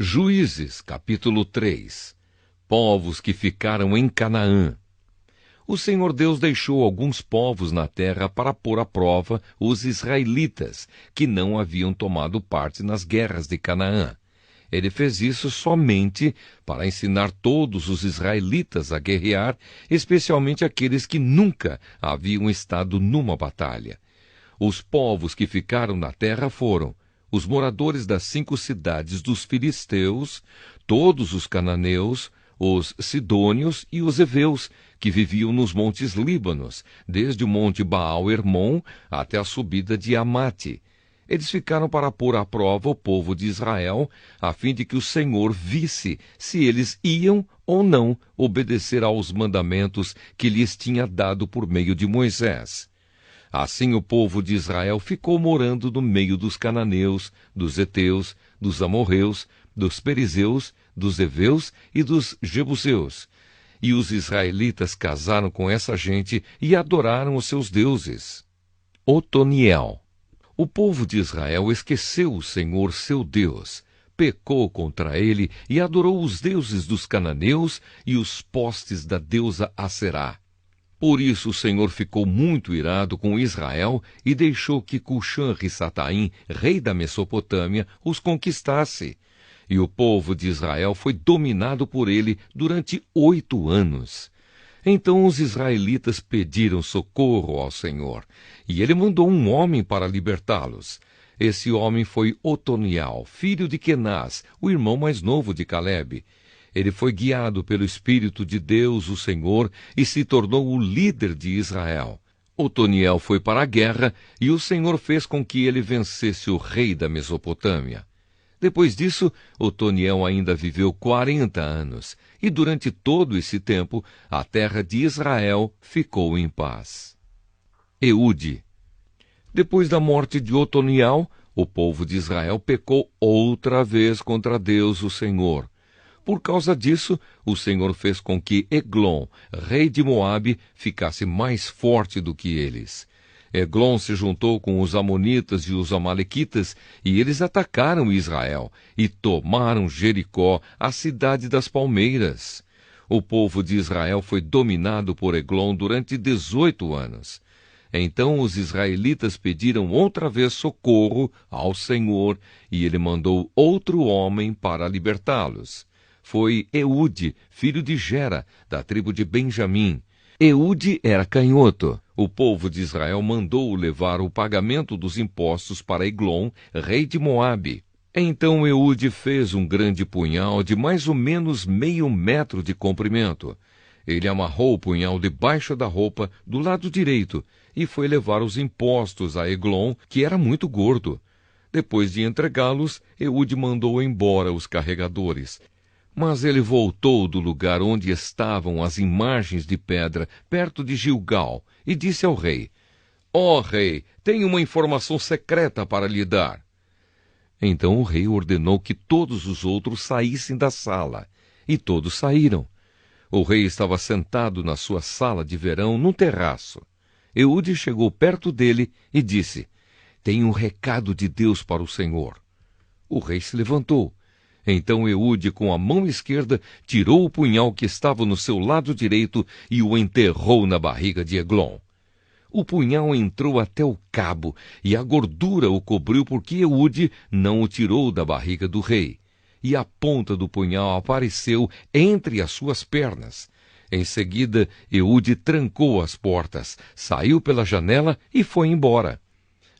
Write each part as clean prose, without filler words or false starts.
Juízes, capítulo 3. Povos que ficaram em Canaã. O Senhor Deus deixou alguns povos na terra para pôr à prova os israelitas, que não haviam tomado parte nas guerras de Canaã. Ele fez isso somente para ensinar todos os israelitas a guerrear, especialmente aqueles que nunca haviam estado numa batalha. Os povos que ficaram na terra foram os moradores das 5 cidades dos filisteus, todos os cananeus, os sidônios e os heveus, que viviam nos montes Líbanos, desde o monte Baal-Hermon até a subida de Amate. Eles ficaram para pôr à prova o povo de Israel, a fim de que o Senhor visse se eles iam ou não obedecer aos mandamentos que lhes tinha dado por meio de Moisés. Assim o povo de Israel ficou morando no meio dos cananeus, dos heteus, dos amorreus, dos perizeus, dos heveus e dos jebuseus. E os israelitas casaram com essa gente e adoraram os seus deuses. Otoniel. O povo de Israel esqueceu o Senhor seu Deus, pecou contra ele e adorou os deuses dos cananeus e os postes da deusa Aserá. Por isso o Senhor ficou muito irado com Israel e deixou que Cuxã-Risataim, rei da Mesopotâmia, os conquistasse. E o povo de Israel foi dominado por ele durante 8 anos. Então os israelitas pediram socorro ao Senhor, e ele mandou um homem para libertá-los. Esse homem foi Otoniel, filho de Quenaz, o irmão mais novo de Calebe. Ele foi guiado pelo Espírito de Deus, o Senhor, e se tornou o líder de Israel. Otoniel foi para a guerra, e o Senhor fez com que ele vencesse o rei da Mesopotâmia. Depois disso, Otoniel ainda viveu 40 anos, e durante todo esse tempo, a terra de Israel ficou em paz. Eude. Depois da morte de Otoniel, o povo de Israel pecou outra vez contra Deus, o Senhor. Por causa disso, o Senhor fez com que Eglon, rei de Moabe, ficasse mais forte do que eles. Eglon se juntou com os amonitas e os amalequitas, e eles atacaram Israel, e tomaram Jericó, a cidade das palmeiras. O povo de Israel foi dominado por Eglon durante 18 anos. Então os israelitas pediram outra vez socorro ao Senhor, e ele mandou outro homem para libertá-los. Foi Eude, filho de Gera, da tribo de Benjamim. Eude era canhoto. O povo de Israel mandou levar o pagamento dos impostos para Eglon, rei de Moabe. Então Eude fez um grande punhal de mais ou menos meio metro de comprimento. Ele amarrou o punhal debaixo da roupa do lado direito e foi levar os impostos a Eglon, que era muito gordo. Depois de entregá-los, Eude mandou embora os carregadores. Mas ele voltou do lugar onde estavam as imagens de pedra, perto de Gilgal, e disse ao rei: Ó rei, tenho uma informação secreta para lhe dar. Então o rei ordenou que todos os outros saíssem da sala, e todos saíram. O rei estava sentado na sua sala de verão, num terraço. Eude chegou perto dele e disse: Tenho um recado de Deus para o Senhor. O rei se levantou. Então Eude, com a mão esquerda, tirou o punhal que estava no seu lado direito e o enterrou na barriga de Eglon. O punhal entrou até o cabo, e a gordura o cobriu porque Eude não o tirou da barriga do rei. E a ponta do punhal apareceu entre as suas pernas. Em seguida, Eude trancou as portas, saiu pela janela e foi embora.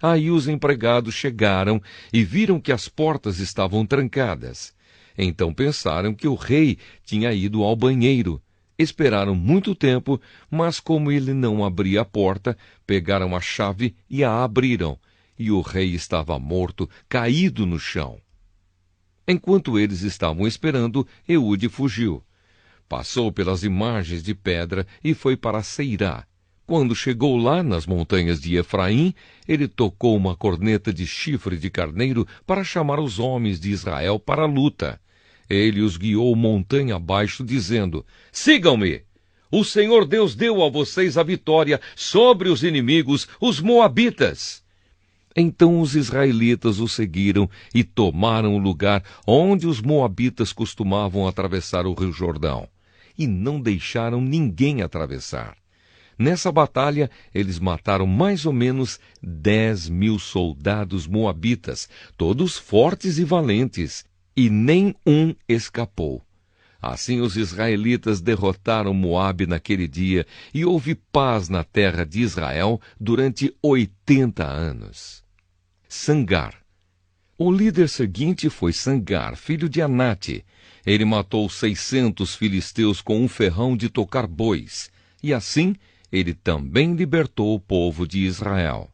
Aí os empregados chegaram e viram que as portas estavam trancadas. Então pensaram que o rei tinha ido ao banheiro. Esperaram muito tempo, mas como ele não abria a porta, pegaram a chave e a abriram. E o rei estava morto, caído no chão. Enquanto eles estavam esperando, Eude fugiu. Passou pelas imagens de pedra e foi para Seirá. Quando chegou lá nas montanhas de Efraim, ele tocou uma corneta de chifre de carneiro para chamar os homens de Israel para a luta. Ele os guiou montanha abaixo, dizendo: Sigam-me! O Senhor Deus deu a vocês a vitória sobre os inimigos, os moabitas. Então os israelitas o seguiram e tomaram o lugar onde os moabitas costumavam atravessar o rio Jordão, e não deixaram ninguém atravessar. Nessa batalha, eles mataram mais ou menos 10.000 soldados moabitas, todos fortes e valentes, e nem um escapou. Assim os israelitas derrotaram Moabe naquele dia, e houve paz na terra de Israel durante 80 anos. Sangar. O líder seguinte foi Sangar, filho de Anate. Ele matou 600 filisteus com um ferrão de tocar bois, e assim ele também libertou o povo de Israel.